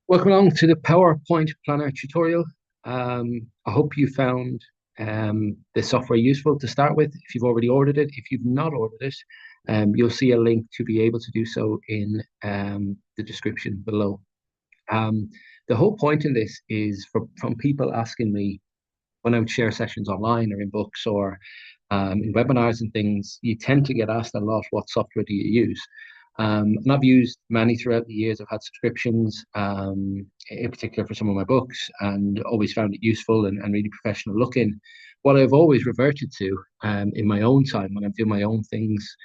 Welcome along to the PowerPoint Planner tutorial. I hope you found the software useful to start with. If you've already ordered it, if you've not ordered it, you'll see a link to be able to do so in the description below. Um, the whole point in this is from people asking me when I would share sessions online or in books or in webinars and things, you tend to get asked a lot, what software do you use? And I've used many throughout the years. I've had subscriptions, in particular for some of my books, and always found it useful and really professional looking. What I've always reverted to in my own time when I'm doing my own things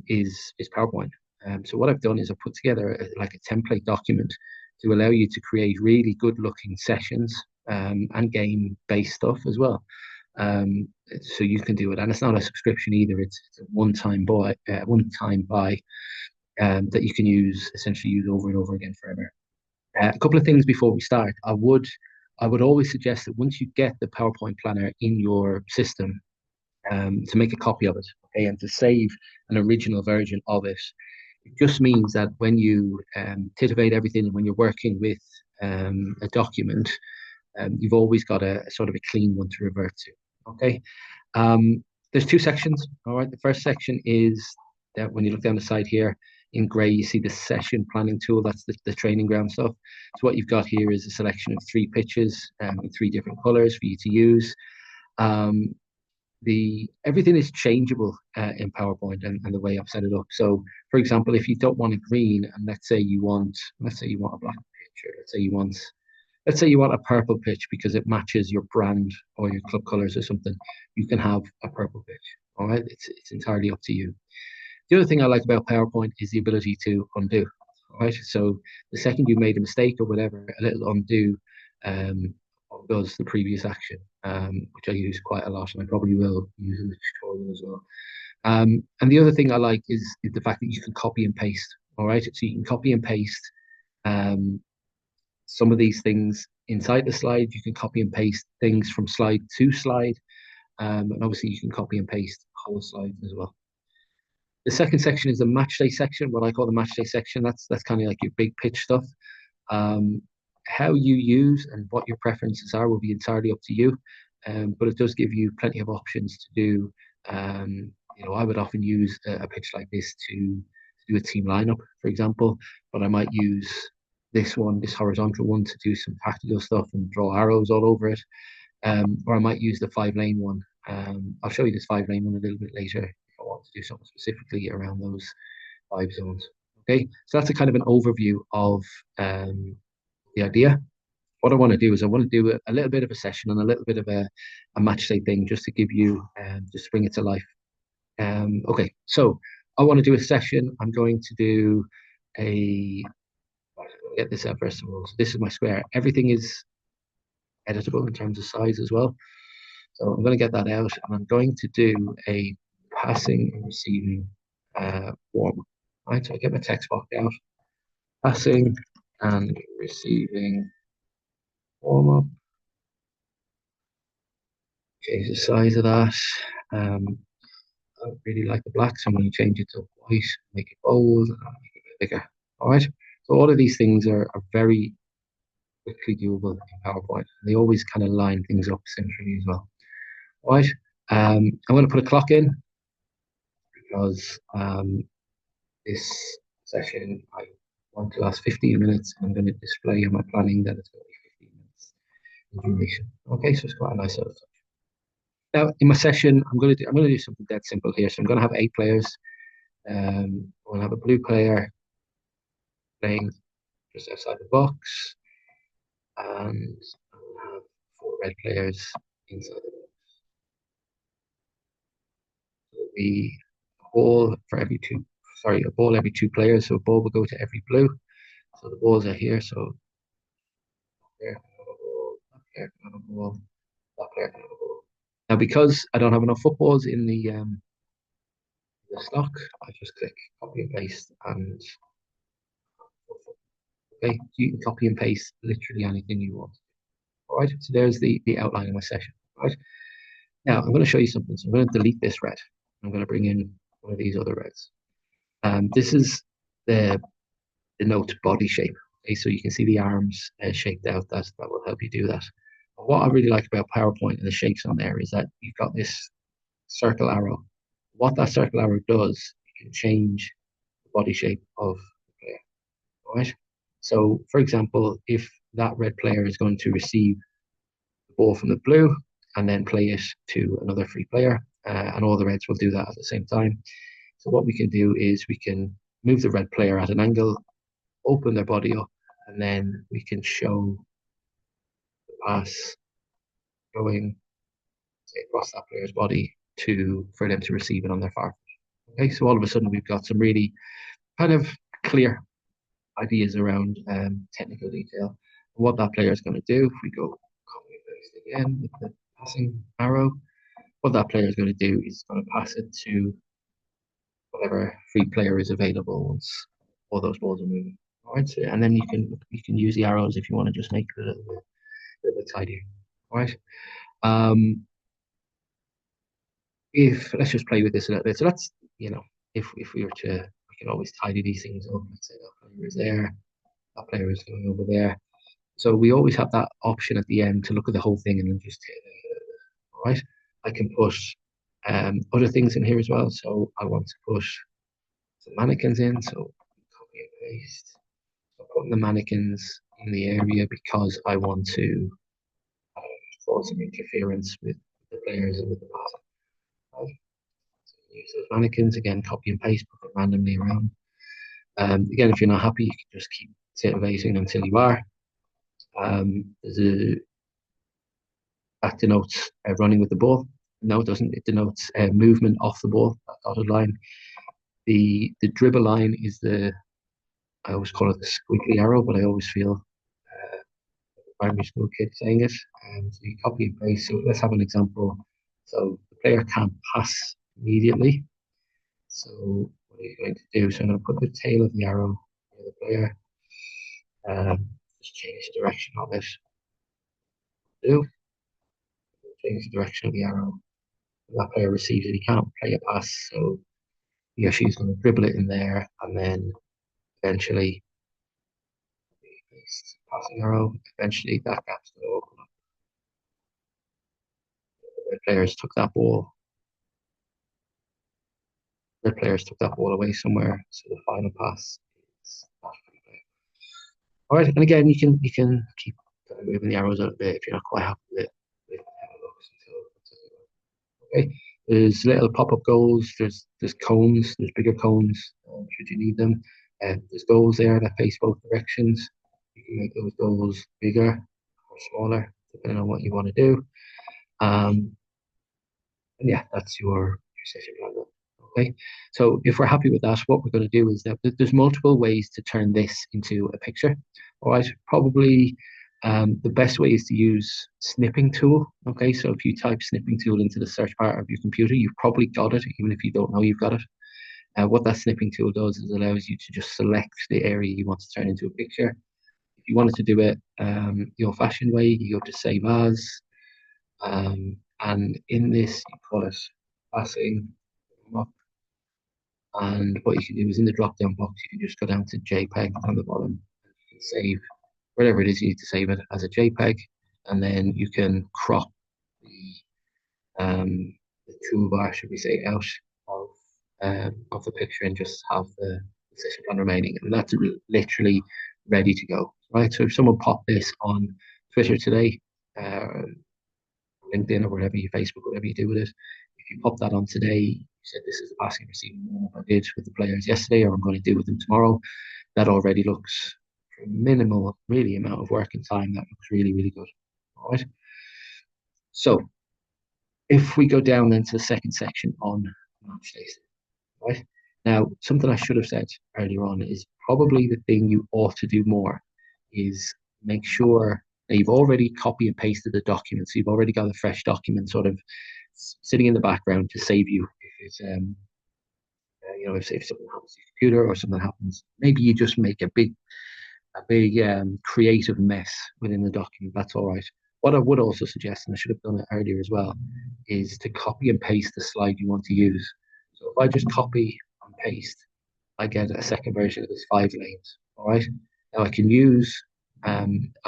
is PowerPoint. So what I've done is I've put together like a template document to allow you to create really good looking sessions and game based stuff as well. So you can do it, and it's not a subscription either. It's a one-time buy that you can essentially use over and over again forever. A couple of things before we start. I would always suggest that once you get the PowerPoint planner in your system, to make a copy of it, okay, and to save an original version of it. It just means that when you titivate everything and when you're working with a document, you've always got a sort of a clean one to revert to. Okay. There's two sections. All right. The first section is that when you look down the side here in gray, you see the session planning tool. That's the training ground stuff. So what you've got here is a selection of three pitches in three different colors for you to use. Um, the everything is changeable in PowerPoint and the way I've set it up. So, for example, if you don't want a green, and let's say you want a black picture, let's say you want a purple pitch because it matches your brand or your club colors or something, you can have a purple pitch. All right, it's entirely up to you. The other thing I like about PowerPoint is the ability to undo. All right, so the second you made a mistake or whatever, a little undo um, does the previous action, which I use quite a lot, and I probably will use in the tutorial as well. And the other thing I like is the fact that you can copy and paste. All right, so you can copy and paste um, some of these things inside the slide. You can copy and paste things from slide to slide, and obviously you can copy and paste whole slides as well. The second section is the match day section, what I call the match day section. That's kind of like your big pitch stuff. Um, how you use and what your preferences are will be entirely up to you, but it does give you plenty of options to do. I would often use a pitch like this to do a team lineup, for example, but I might use this horizontal one, to do some tactical stuff and draw arrows all over it. Or I might use the 5 lane one. I'll show you this 5 lane one a little bit later if I want to do something specifically around those 5 zones. Okay, so that's a kind of an overview of the idea. What I want to do is I want to do a little bit of a session and a little bit of a match day thing just to give you, just bring it to life. Okay, so I want to do a session. I'm going to do a, get this out first of all. So this is my square. Everything is editable in terms of size as well. So I'm going to get that out and I'm going to do a passing and receiving warm up. Right, so I get my text box out, passing and receiving warm up. Change the size of that. I don't really like the black, so I'm going to change it to white, make it bold, and make it bigger. All right. So all of these things are very quickly doable in PowerPoint. They always kind of line things up centrally as well. All right. I'm going to put a clock in because this session I want to last 15 minutes. I'm going to display on my planning that it's going to be 15 minutes in duration. Okay, so it's quite a nice little touch. Now, in my session, I'm going to do something dead simple here. So I'm going to have 8 players. I'm going to have a blue player playing just outside the box, and I'm going to have 4 red players inside the box. So it'll be a ball for every two. Sorry, a ball every 2 players. So a ball will go to every blue. So the balls are here. So player can have a ball, that player can have a ball, that player can have a ball. Now, because I don't have enough footballs in the stock, I just click copy and paste, and okay, so you can copy and paste literally anything you want. All right, so there's the outline of my session. All right, now I'm going to show you something. So I'm going to delete this red. I'm going to bring in one of these other reds. This is the note body shape. Okay, so you can see the arms shaped out. That will help you do that. But what I really like about PowerPoint and the shapes on there is that you've got this circle arrow. What that circle arrow does, you can change the body shape of the player. All right. So, for example, if that red player is going to receive the ball from the blue and then play it to another free player, and all the reds will do that at the same time. So what we can do is we can move the red player at an angle, open their body up, and then we can show the pass going, say, across that player's body to for them to receive it on their far foot. Okay, so all of a sudden we've got some really kind of clear ideas around technical detail. And what that player is going to do, if we go copy and paste again with the passing arrow, what that player is going to do is going to pass it to whatever free player is available once all those balls are moving. All right, so, and then you can use the arrows if you want to just make it a little bit tidier. All right. Um, if let's just play with this a little bit. So let's, if we were to, we can always tidy these things up. Let's say that player is there, that player is going over there. So we always have that option at the end to look at the whole thing and then just hit it. All right. I can put other things in here as well. So I want to put some mannequins in. So copy and paste. So putting the mannequins in the area because I want to cause some interference with the players and with the pass. Right? So use those mannequins again, copy and paste, put them randomly around. Again, if you're not happy, you can just keep iterating until you are. There's a that denotes running with the ball. No, it doesn't. It denotes movement off the ball, that dotted line. The dribble line is I always call it the squiggly arrow, but I always feel primary school kid saying it. So you copy and paste. So let's have an example. So the player can't pass immediately. So what are you going to do? So I'm going to put the tail of the arrow near the player. Just change the direction of it. Do change the direction of the arrow. That player receives it. He can't play a pass, so he or she's going to dribble it in there, and then eventually passing arrow. Eventually, that gap's going to open up. The players took that ball. The players took that ball away somewhere, so the final pass is that free player. All right, and again, you can keep moving the arrows a little bit if you're not quite happy with how it looks until okay. There's little pop-up goals. There's cones. There's bigger cones should you need them. There's goals there that face both directions. You can make those goals bigger or smaller depending on what you want to do. And yeah, that's your session plan. Okay, so if we're happy with that, what we're going to do is that there's multiple ways to turn this into a picture. All right, probably the best way is to use snipping tool. Okay, so if you type snipping tool into the search bar of your computer, you've probably got it, even if you don't know you've got it. What that snipping tool does is allows you to just select the area you want to turn into a picture. If you wanted to do it the old-fashioned way, you go to Save As, and in this you call it passing. And what you can do is in the drop-down box, you can just go down to JPEG on the bottom, and save whatever it is you need to save it as a JPEG, and then you can crop the toolbar, should we say, out of the picture and just have the session plan remaining, and that's literally ready to go. Right. So if someone popped this on Twitter today, LinkedIn or whatever you Facebook, whatever you do with it, if you pop that on today, you said this is the passing receiving I did with the players yesterday, or I'm going to do with them tomorrow. That already looks minimal, really amount of work and time. That looks really, really good. All right. So if we go down then to the second section on match days, right? Now, something I should have said earlier on is probably the thing you ought to do more is make sure that you've already copy and pasted the document. So you've already got a fresh document sort of sitting in the background to save you if it's if something happens to your computer or something happens. Maybe you just make a big creative mess within the document. That's all right. What I would also suggest, and I should have done it earlier as well, is to copy and paste the slide you want to use. So if I just copy and paste, I get a second version of this 5 lanes. All right. Now I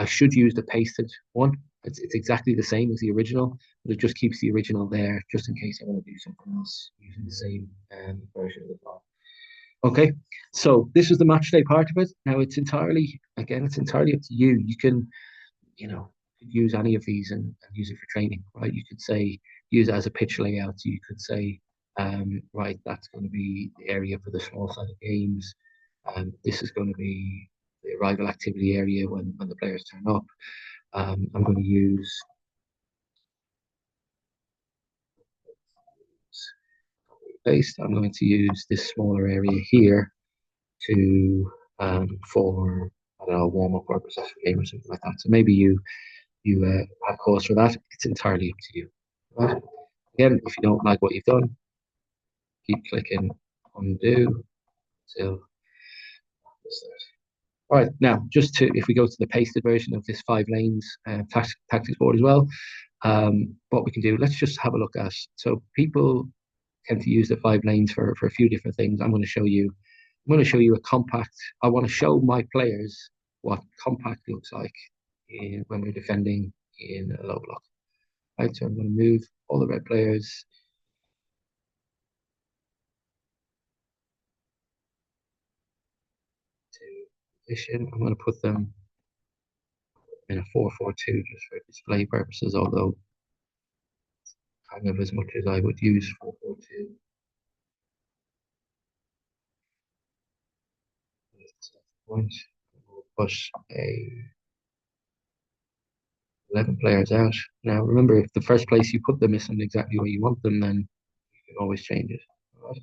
should use the pasted one. It's exactly the same as the original, but it just keeps the original there just in case I want to do something else using the same version of the file. Okay, so this is the match day part of it. Now it's entirely up to you. You can, use any of these and use it for training, right? You could say use it as a pitch layout. You could say, right, that's going to be the area for the small sided games. This is going to be the arrival activity area when the players turn up. I'm going to use paste. I'm going to use this smaller area here to for I don't know, warm up or possession game or something like that. So maybe you have cause for that. It's entirely up to you. Right? Again, if you don't like what you've done, keep clicking undo till all right. Now, if we go to the pasted version of this 5 lanes tactics board as well, what we can do, let's just have a look at. So people tend to use the 5 lanes for a few different things. I'm going to show you. I'm going to show you a compact. I want to show my players what compact looks like when we're defending in a low block. Right. So I'm going to move all the red players to position. I'm going to put them in a 4-4-2 just for display purposes, although kind of as much as I would use 4-4-2. Point. We'll push 11 players out. Now, remember, if the first place you put them isn't exactly where you want them, then you can always change it. All right.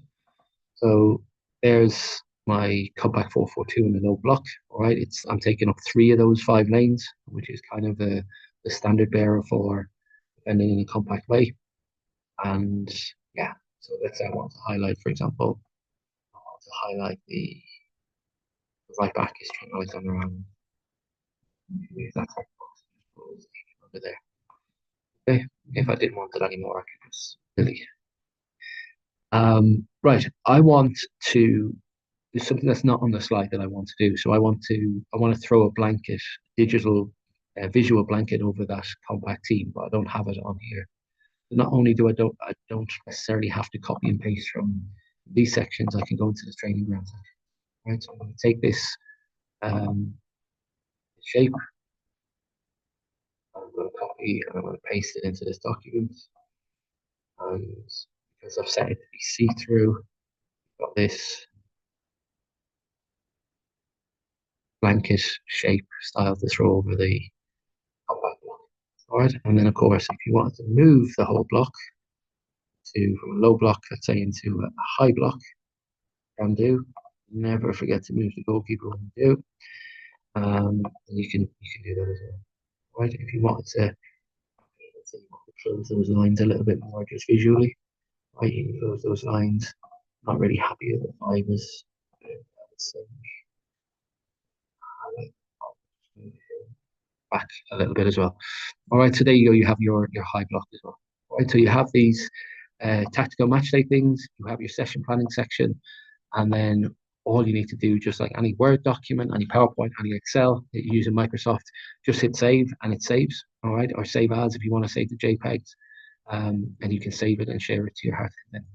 So there's my cutback 4-4-2 in the low block. All right. I'm taking up 3 of those 5 lanes, which is kind of the standard bearer for defending in a compact way. And yeah, so let's say I want to highlight, for example, I want to highlight the right back is Trent Alexander-Arnold. That's over there. Okay, if I didn't want it anymore, I could just delete. Right, I want to there's something that's not on the slide that I want to do. So I want to throw a blanket, digital, visual blanket over that compact team, but I don't have it on here. Not only I don't necessarily have to copy and paste from these sections. I can go into the training ground section. Right, so I'm going to take this um, shape. I'm going to copy and I'm going to paste it into this document. And because I've set it to be see-through, I've got this blanket shape style to throw over the compact block. All right, and then of course, if you wanted to move the whole block from a low block, let's say, into a high block, can do. Never forget to move the goalkeeper when you do. And you can do that as well. All right, if you wanted to, let's say you want to close those lines a little bit more just visually, right, you can close those lines. Not really happy with the fibers. Back a little bit as well. All right, so there you go. You have your high block as well. All right, so you have these tactical match day things. You have your session planning section, and then all you need to do, just like any Word document, any PowerPoint, any Excel that you use in Microsoft, just hit save and it saves. All right, or save as if you want to save the JPEGs, and you can save it and share it to your heart content.